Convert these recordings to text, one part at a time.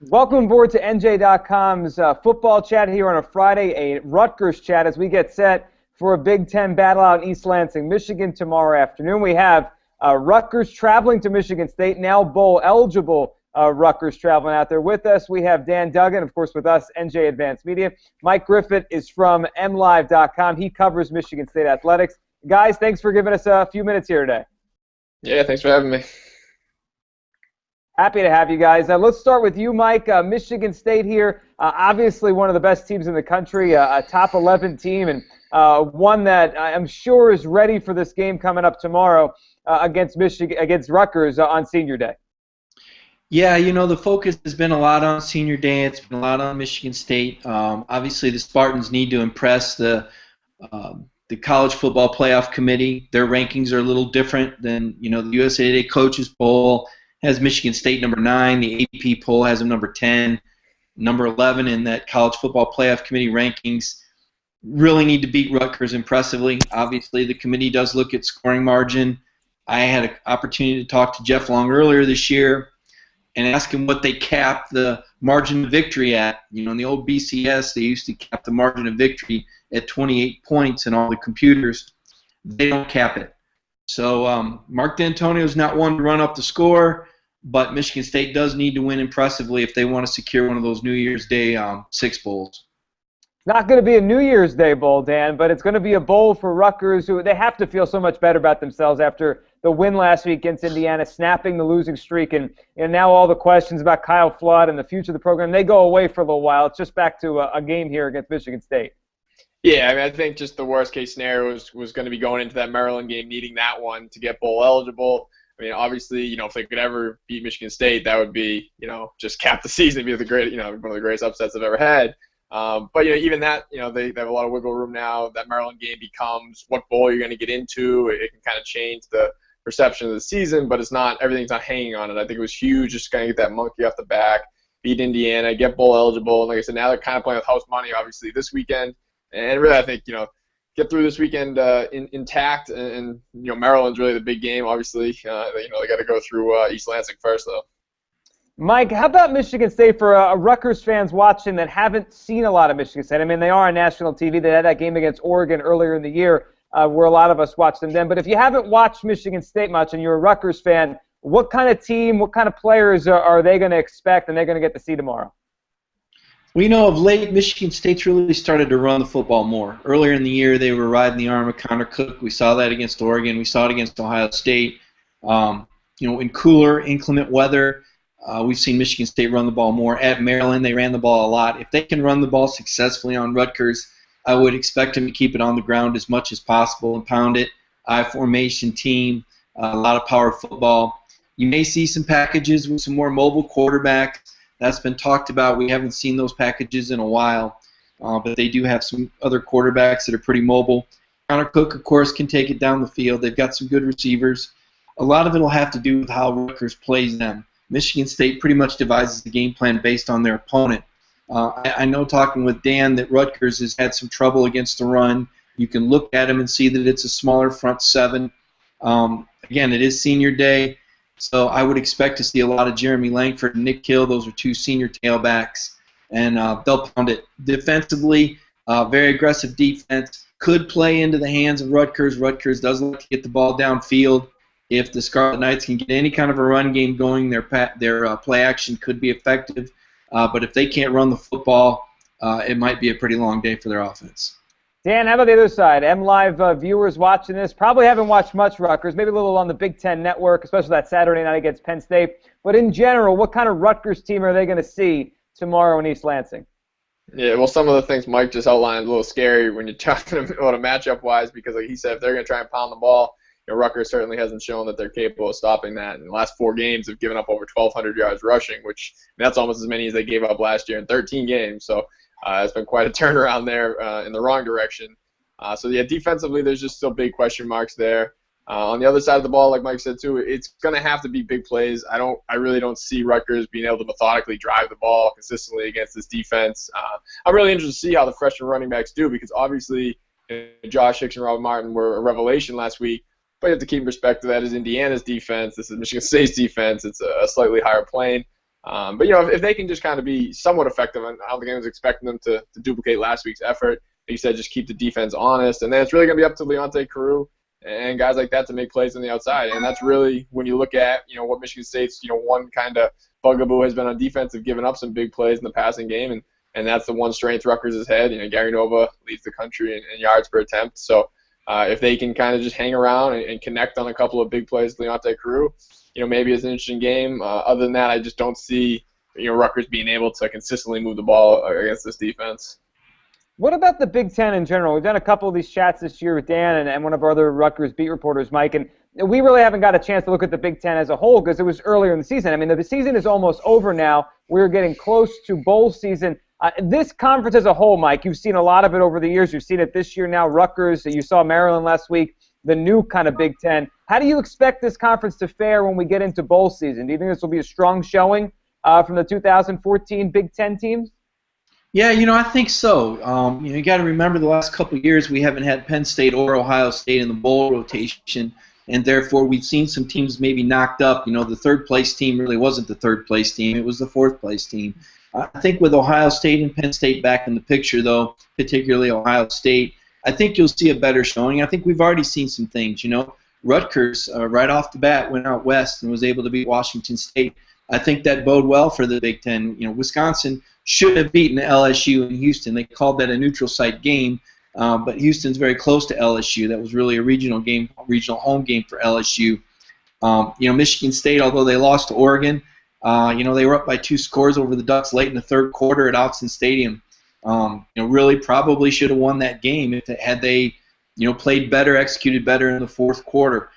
Welcome aboard to NJ.com's football chat here on a Friday, a Rutgers chat as we get set for a Big Ten battle out in East Lansing, Michigan tomorrow afternoon. We have Rutgers traveling to Michigan State, now bowl-eligible Rutgers traveling out there with us. We have Dan Duggan, of course, with us, NJ Advanced Media. Mike Griffith is from MLive.com. He covers Michigan State athletics. Guys, thanks for giving us a few minutes here today. Yeah, thanks for having me. Happy to have you guys. Let's start with you, Mike. Michigan State here, obviously one of the best teams in the country, a top 11 team, and one that I'm sure is ready for this game coming up tomorrow against Rutgers on Senior Day. Yeah, you know, the focus has been a lot on Senior Day. It's been a lot on Michigan State. Obviously, the Spartans need to impress the College Football Playoff Committee. Their rankings are a little different than, you know, the USA Today Coaches Poll has Michigan State number 9. The AP poll has them number 10. Number 11 in that College Football Playoff Committee rankings. Really need to beat Rutgers impressively. Obviously, the committee does look at scoring margin. I had an opportunity to talk to Jeff Long earlier this year and ask him what they cap the margin of victory at. You know, in the old BCS, they used to cap the margin of victory at 28 points in all the computers. They don't cap it. So Mark D'Antonio is not one to run up the score, but Michigan State does need to win impressively if they want to secure one of those New Year's Day 6 bowls. Not going to be a New Year's Day bowl, Dan, but it's going to be a bowl for Rutgers, who they have to feel so much better about themselves after the win last week against Indiana, snapping the losing streak, and now all the questions about Kyle Flood and the future of the program, they go away for a little while. It's just back to a game here against Michigan State. Yeah, I mean, I think just the worst-case scenario was going to be going into that Maryland game, needing that one to get bowl eligible. I mean, obviously, you know, if they could ever beat Michigan State, that would be, you know, just cap the season, be one of the greatest upsets they've ever had. But, you know, even that, you know, they have a lot of wiggle room now. That Maryland game becomes what bowl you're going to get into. It can kind of change the perception of the season, but everything's not hanging on it. I think it was huge just kind of get that monkey off the back, beat Indiana, get bowl eligible. And like I said, now they're kind of playing with house money, obviously, this weekend. And really, I think, you know, get through this weekend intact, and you know, Maryland's really the big game. Obviously, you know, they got to go through East Lansing first, though. Mike, how about Michigan State for Rutgers fans watching that haven't seen a lot of Michigan State? I mean, they are on national TV. They had that game against Oregon earlier in the year, where a lot of us watched them then. But if you haven't watched Michigan State much and you're a Rutgers fan, what kind of team, what kind of players are they going to expect and they're going to get to see tomorrow? We know of late, Michigan State's really started to run the football more. Earlier in the year, they were riding the arm of Connor Cook. We saw that against Oregon. We saw it against Ohio State. You know, in cooler, inclement weather, we've seen Michigan State run the ball more. At Maryland, they ran the ball a lot. If they can run the ball successfully on Rutgers, I would expect them to keep it on the ground as much as possible and pound it. I-formation team, a lot of power football. You may see some packages with some more mobile quarterbacks. That's been talked about. We haven't seen those packages in a while, but they do have some other quarterbacks that are pretty mobile. Connor Cook, of course, can take it down the field. They've got some good receivers. A lot of it will have to do with how Rutgers plays them. Michigan State pretty much devises the game plan based on their opponent. I know, talking with Dan, that Rutgers has had some trouble against the run. You can look at them and see that it's a smaller front seven. Again, it is Senior Day. So I would expect to see a lot of Jeremy Langford and Nick Hill. Those are two senior tailbacks, and they'll pound it. Defensively, very aggressive defense. Could play into the hands of Rutgers. Rutgers does like to get the ball downfield. If the Scarlet Knights can get any kind of a run game going, their play action could be effective. But if they can't run the football, it might be a pretty long day for their offense. Dan, how about the other side? MLive viewers watching this probably haven't watched much Rutgers, maybe a little on the Big Ten Network, especially that Saturday night against Penn State. But in general, what kind of Rutgers team are they going to see tomorrow in East Lansing? Yeah, well, some of the things Mike just outlined a little scary when you're talking about a matchup-wise, because like he said, if they're going to try and pound the ball, you know, Rutgers certainly hasn't shown that they're capable of stopping that. In the last 4 games, they've given up over 1,200 yards rushing, which that's almost as many as they gave up last year in 13 games. So it's been quite a turnaround there in the wrong direction. So, yeah, defensively, there's just still big question marks there. On the other side of the ball, like Mike said, too, it's going to have to be big plays. I really don't see Rutgers being able to methodically drive the ball consistently against this defense. I'm really interested to see how the freshman running backs do, because obviously Josh Hicks and Robert Martin were a revelation last week. But you have to keep in perspective that is Indiana's defense. This is Michigan State's defense. It's a slightly higher plane. But if they can just kind of be somewhat effective, and I don't think anyone's expecting them to duplicate last week's effort. Like you said, just keep the defense honest, and then it's really going to be up to Leonte Carew and guys like that to make plays on the outside. And that's really, when you look at what Michigan State's one kind of bugaboo has been on defense, of giving up some big plays in the passing game, and that's the one strength Rutgers has had. Gary Nova leads the country in yards per attempt. So if they can kind of just hang around and connect on a couple of big plays with Leonte Carew, maybe it's an interesting game. Other than that, I just don't see Rutgers being able to consistently move the ball against this defense. What about the Big Ten in general? We've done a couple of these chats this year with Dan and one of our other Rutgers beat reporters, Mike, and we really haven't got a chance to look at the Big Ten as a whole because it was earlier in the season. I mean, the season is almost over now. We're getting close to bowl season. This conference as a whole, Mike, you've seen a lot of it over the years. You've seen it this year now. Rutgers, you saw Maryland last week, the new kind of Big Ten. How do you expect this conference to fare when we get into bowl season? Do you think this will be a strong showing from the 2014 Big Ten teams? Yeah, I think so. You got to remember the last couple of years we haven't had Penn State or Ohio State in the bowl rotation, and therefore we've seen some teams maybe knocked up. The third-place team really wasn't the third-place team. It was the fourth-place team. I think with Ohio State and Penn State back in the picture, though, particularly Ohio State, I think you'll see a better showing. I think we've already seen some things. Rutgers, right off the bat, went out west and was able to beat Washington State. I think that bode well for the Big Ten. Wisconsin should have beaten LSU in Houston. They called that a neutral site game, but Houston's very close to LSU. That was really a regional home game for LSU. Michigan State, although they lost to Oregon, they were up by 2 scores over the Ducks late in the third quarter at Autzen Stadium. Really probably should have won that game had they played better, executed better in the fourth quarter.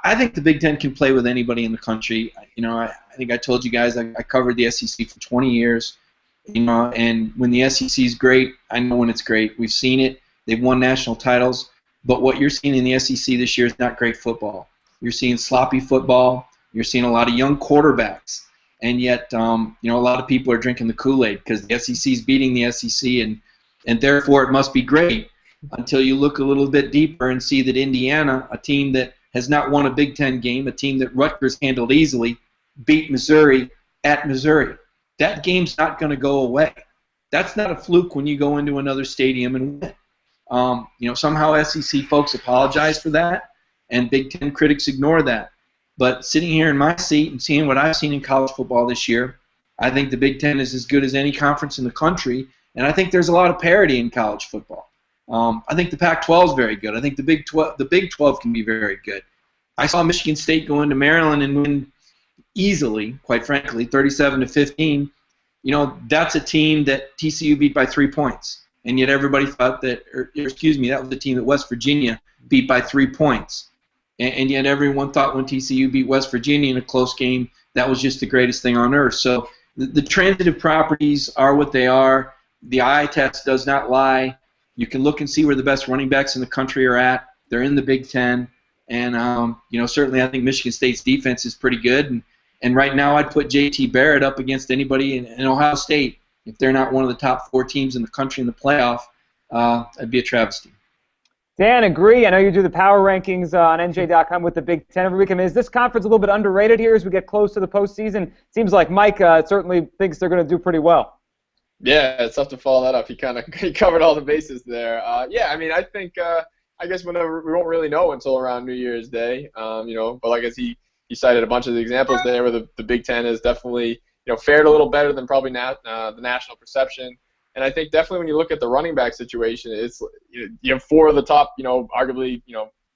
I think the Big Ten can play with anybody in the country. I think I told you guys I covered the SEC for 20 years. And when the SEC is great, I know when it's great. We've seen it. They've won national titles. But what you're seeing in the SEC this year is not great football. You're seeing sloppy football. You're seeing a lot of young quarterbacks. And yet, a lot of people are drinking the Kool-Aid because the SEC is beating the SEC, and therefore it must be great until you look a little bit deeper and see that Indiana, a team that has not won a Big Ten game, a team that Rutgers handled easily, beat Missouri at Missouri. That game's not going to go away. That's not a fluke when you go into another stadium and win. Somehow SEC folks apologize for that, and Big Ten critics ignore that. But sitting here in my seat and seeing what I've seen in college football this year, I think the Big Ten is as good as any conference in the country, and I think there's a lot of parity in college football. I think the Pac-12 is very good. I think the Big 12 can be very good. I saw Michigan State go into Maryland and win easily, quite frankly, 37-15. That's a team that TCU beat by 3 points, and yet everybody thought that was the team that West Virginia beat by 3 points. And yet everyone thought when TCU beat West Virginia in a close game, that was just the greatest thing on earth. So the transitive properties are what they are. The eye test does not lie. You can look and see where the best running backs in the country are at. They're in the Big Ten. And, certainly I think Michigan State's defense is pretty good. And right now I'd put J.T. Barrett up against anybody in Ohio State. If they're not one of the top 4 teams in the country in the playoff, that'd be a travesty. Dan, agree. I know you do the power rankings on NJ.com with the Big Ten every week. I mean, is this conference a little bit underrated here as we get close to the postseason? Seems like Mike certainly thinks they're going to do pretty well. Yeah, it's tough to follow that up. He covered all the bases there. I think I guess whenever we won't really know until around New Year's Day. But I guess he cited a bunch of the examples there where the Big Ten has definitely fared a little better than probably the national perception. And I think definitely when you look at the running back situation, it's you have 4 of the top, arguably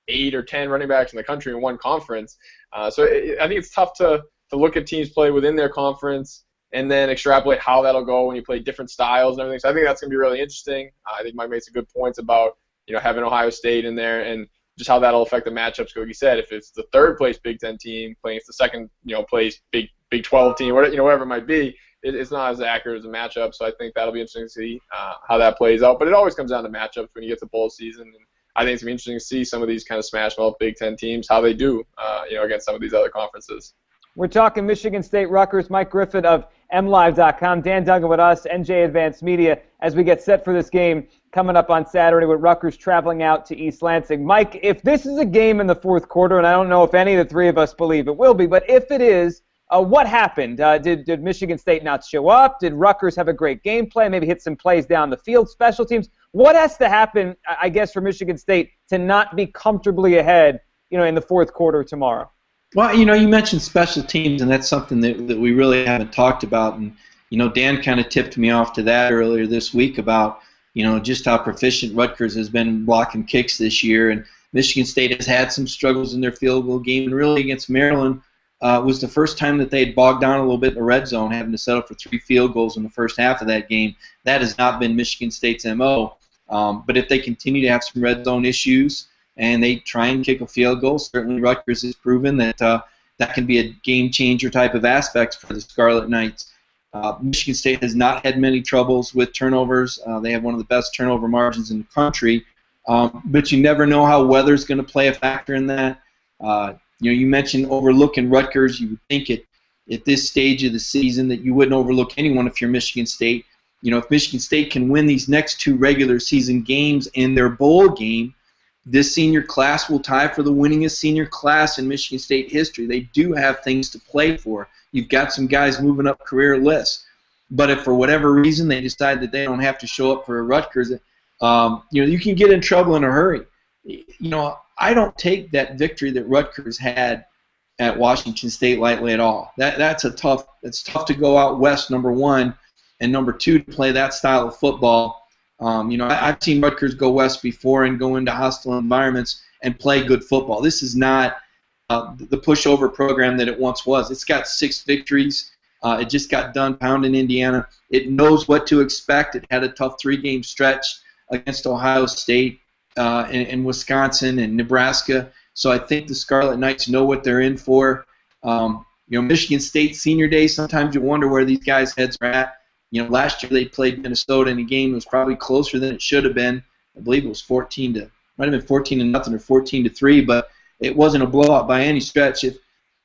8 or 10 running backs in the country in one conference. I think it's tough to look at teams play within their conference and then extrapolate how that'll go when you play different styles and everything. So I think that's going to be really interesting. I think Mike made some good points about having Ohio State in there and just how that'll affect the matchups. Like you said, if it's the third place Big Ten team playing against the second place Big 12 team, whatever it might be. It's not as accurate as a matchup, so I think that'll be interesting to see how that plays out. But it always comes down to matchups when you get to bowl season, and I think it's going to be interesting to see some of these kind of smash-mouth Big Ten teams, how they do against some of these other conferences. We're talking Michigan State Rutgers. Mike Griffith of MLive.com, Dan Duggan with us, NJ Advanced Media, as we get set for this game coming up on Saturday with Rutgers traveling out to East Lansing. Mike, if this is a game in the fourth quarter, and I don't know if any of the 3 of us believe it will be, but if it is, What happened? Did Michigan State not show up? Did Rutgers have a great game plan, maybe hit some plays down the field, special teams? What has to happen, I guess, for Michigan State to not be comfortably ahead, in the fourth quarter tomorrow? Well, you mentioned special teams, and that's something that we really haven't talked about. And, Dan kind of tipped me off to that earlier this week about, just how proficient Rutgers has been blocking kicks this year. And Michigan State has had some struggles in their field goal game, and really against Maryland was the first time that they had bogged down a little bit in the red zone, having to settle for 3 field goals in the first half of that game. That has not been Michigan State's MO. But if they continue to have some red zone issues and they try and kick a field goal, certainly Rutgers has proven that that can be a game-changer type of aspect for the Scarlet Knights. Michigan State has not had many troubles with turnovers. They have one of the best turnover margins in the country. But you never know how weather's going to play a factor in that. You mentioned overlooking Rutgers. You would think at this stage of the season that you wouldn't overlook anyone if you're Michigan State. If Michigan State can win these next 2 regular season games in their bowl game, this senior class will tie for the winningest senior class in Michigan State history. They do have things to play for. You've got some guys moving up career lists. But if for whatever reason they decide that they don't have to show up for Rutgers, you can get in trouble in a hurry. I don't take that victory that Rutgers had at Washington State lightly at all. It's tough to go out west, number one, and number two, to play that style of football. I've seen Rutgers go west before and go into hostile environments and play good football. This is not the pushover program that it once was. It's got 6 victories. It just got done pounding Indiana. It knows what to expect. It had a tough 3-game stretch against Ohio State and Wisconsin and Nebraska. So I think the Scarlet Knights know what they're in for. Michigan State senior day, sometimes you wonder where these guys' heads are at. Last year they played Minnesota in a game that was probably closer than it should have been. I believe it was 14-0 or 14-3, but it wasn't a blowout by any stretch.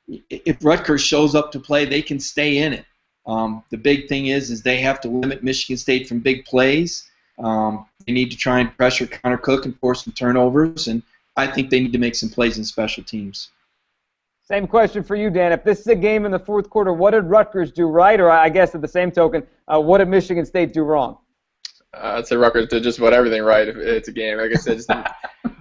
If Rutgers shows up to play, they can stay in it. The big thing is they have to limit Michigan State from big plays. They need to try and pressure Connor Cook and force some turnovers, and I think they need to make some plays in special teams. Same question for you, Dan. If this is a game in the fourth quarter, what did Rutgers do right? Or I guess at the same token, what did Michigan State do wrong? I'd say Rutgers did just about everything right if it's a game. Like I said,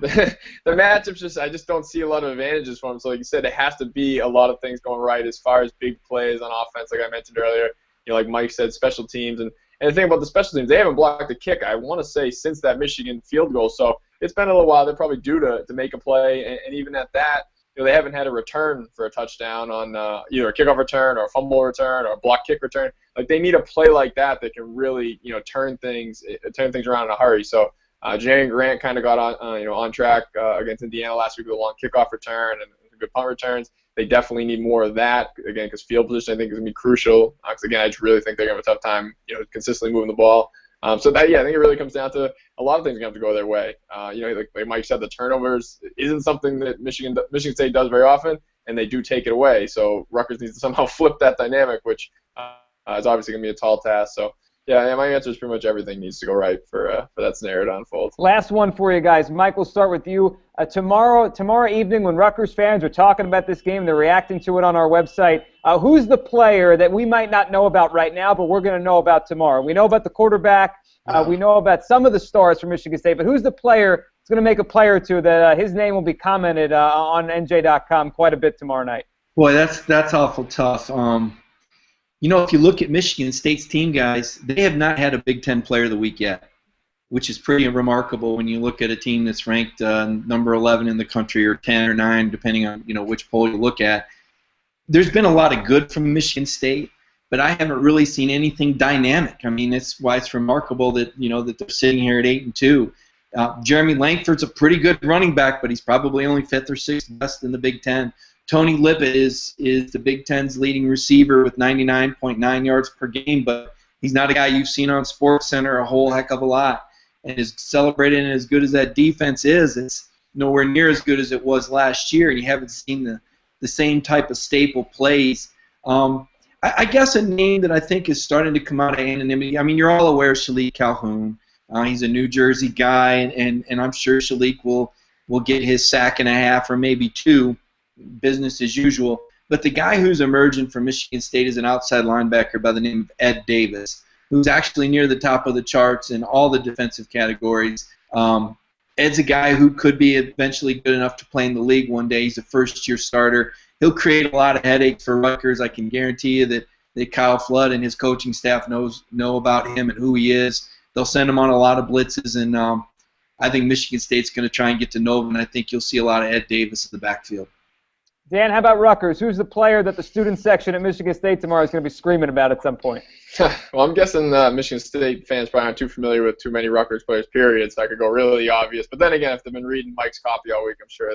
the matchups, I just don't see a lot of advantages for them. So like you said, it has to be a lot of things going right as far as big plays on offense, like I mentioned earlier. Like Mike said, special teams. And the thing about the special teams, they haven't blocked a kick, I want to say, since that Michigan field goal. So it's been a little while. They're probably due to make a play. And even at that, they haven't had a return for a touchdown on either a kickoff return or a fumble return or a block kick return. Like they need a play like that can really turn things around in a hurry. So Jarian Grant kind of got on track against Indiana last week with a long kickoff return and good punt returns. They definitely need more of that again because field position I think is gonna be crucial. Because again, I just really think they're gonna have a tough time consistently moving the ball. I think it really comes down to a lot of things have to go their way. Like Mike said, the turnovers isn't something that Michigan State does very often, and they do take it away. So Rutgers needs to somehow flip that dynamic, which is obviously going to be a tall task. So my answer is pretty much everything needs to go right for that scenario to unfold. Last one for you guys. Mike, we'll start with you. Tomorrow evening when Rutgers fans are talking about this game, they're reacting to it on our website, who's the player that we might not know about right now, but we're going to know about tomorrow? We know about the quarterback. We know about some of the stars from Michigan State, but who's the player that's going to make a play or two that his name will be commented on NJ.com quite a bit tomorrow night? Boy, that's awful tough. If you look at Michigan State's team, guys, they have not had a Big Ten Player of the Week yet, which is pretty remarkable when you look at a team that's ranked number 11 in the country or 10 or 9, depending on which poll you look at. There's been a lot of good from Michigan State, but I haven't really seen anything dynamic. I mean, that's why it's remarkable that that they're sitting here at 8-2. Jeremy Langford's a pretty good running back, but he's probably only 5th or 6th best in the Big Ten. Tony Lippett is the Big Ten's leading receiver with 99.9 yards per game, but he's not a guy you've seen on SportsCenter a whole heck of a lot. And as celebrated and as good as that defense is, it's nowhere near as good as it was last year. You haven't seen the same type of staple plays. I guess a name that I think is starting to come out of anonymity, I mean, you're all aware of Shalik Calhoun. He's a New Jersey guy, and I'm sure Shalik will get his sack and a half or maybe 2, business as usual. But the guy who's emerging from Michigan State is an outside linebacker by the name of Ed Davis, who's actually near the top of the charts in all the defensive categories. Ed's a guy who could be eventually good enough to play in the league one day. He's a first-year starter. He'll create a lot of headaches for Rutgers. I can guarantee you that Kyle Flood and his coaching staff know about him and who he is. They'll send him on a lot of blitzes, and I think Michigan State's going to try and get to know him, and I think you'll see a lot of Ed Davis in the backfield. Dan, how about Rutgers? Who's the player that the student section at Michigan State tomorrow is going to be screaming about at some point? Well, I'm guessing Michigan State fans probably aren't too familiar with too many Rutgers players, period, so I could go really obvious. But then again, if they've been reading Mike's copy all week, I'm sure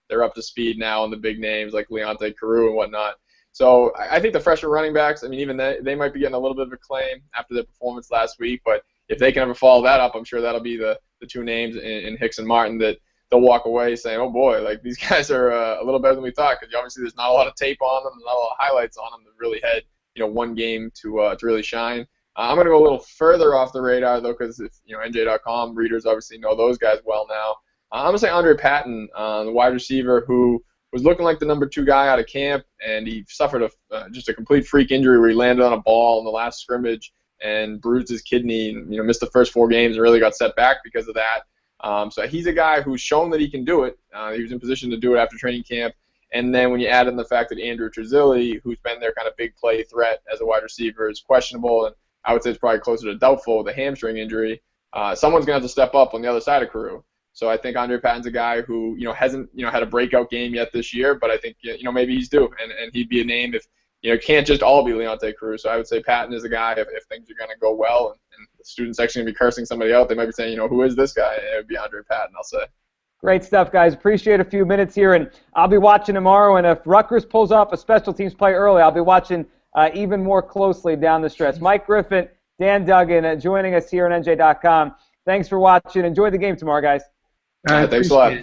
they're up to speed now on the big names like Leonte Carew and whatnot. So I think the freshman running backs, I mean, even they might be getting a little bit of acclaim after their performance last week, but if they can ever follow that up, I'm sure that'll be the two names in Hicks and Martin that they'll walk away saying, oh boy, like these guys are a little better than we thought, because obviously there's not a lot of tape on them, not a lot of highlights on them that really had one game to really shine. I'm going to go a little further off the radar though, because if NJ.com readers obviously know those guys well now. I'm going to say Andre Patton, the wide receiver who was looking like the number 2 guy out of camp, and he suffered just a complete freak injury where he landed on a ball in the last scrimmage and bruised his kidney and missed the first 4 games and really got set back because of that. So he's a guy who's shown that he can do it. He was in position to do it after training camp. And then when you add in the fact that Andrew Trezilli, who's been their kind of big play threat as a wide receiver, is questionable, and I would say it's probably closer to doubtful with a hamstring injury, someone's going to have to step up on the other side of Carew. So I think Andre Patton's a guy who hasn't had a breakout game yet this year, but I think maybe he's due, and he'd be a name if it can't just all be Leonte Carew. So I would say Patton is a guy if things are going to go well and the student section will be cursing somebody out, they might be saying, who is this guy? It would be Andre Patton, I'll say. Great stuff, guys. Appreciate a few minutes here, and I'll be watching tomorrow, and if Rutgers pulls off a special teams play early, I'll be watching even more closely down the stretch. Mike Griffith, Dan Duggan joining us here on NJ.com. Thanks for watching. Enjoy the game tomorrow, guys. All right, thanks a lot.